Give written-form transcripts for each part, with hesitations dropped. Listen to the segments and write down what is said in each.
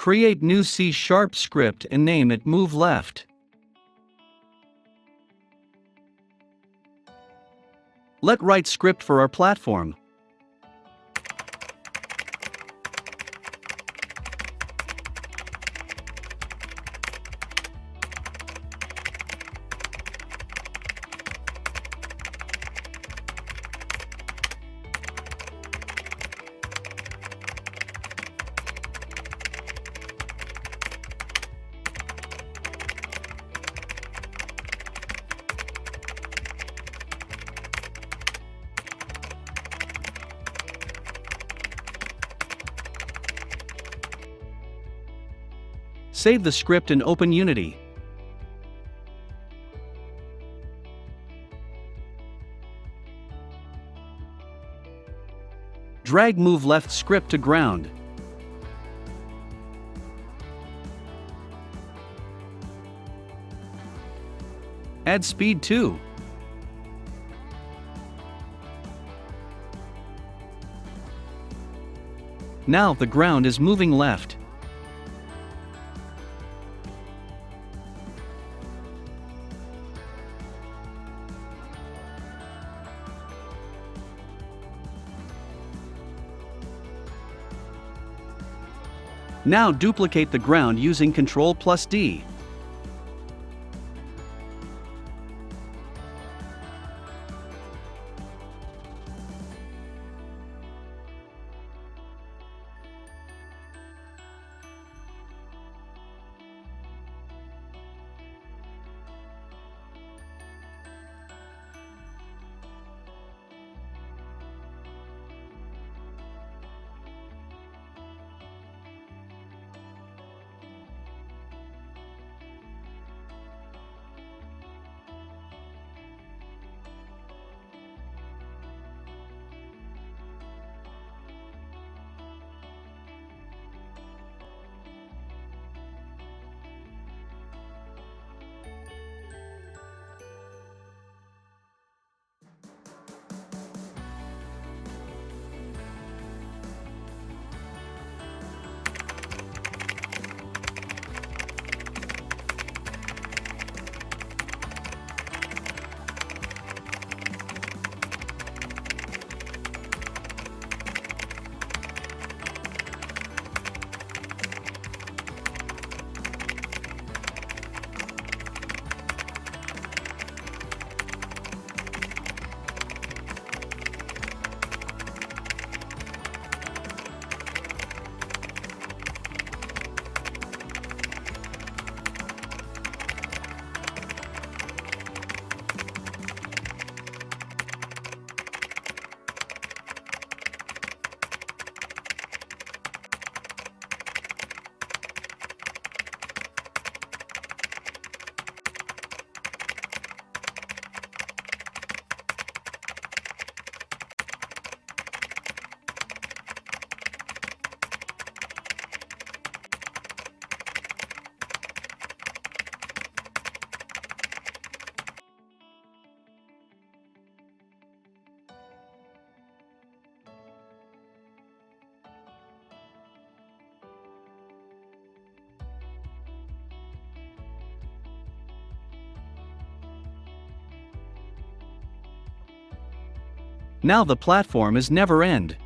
Create new C# script and name it Move Left. Let's write script for our platform. Save the script and open Unity. Drag Move Left script to ground. Add speed too. Now the ground is moving left. Now duplicate the ground using Ctrl+D. Now the platform is never end.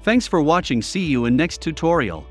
Thanks for watching. See you in next tutorial.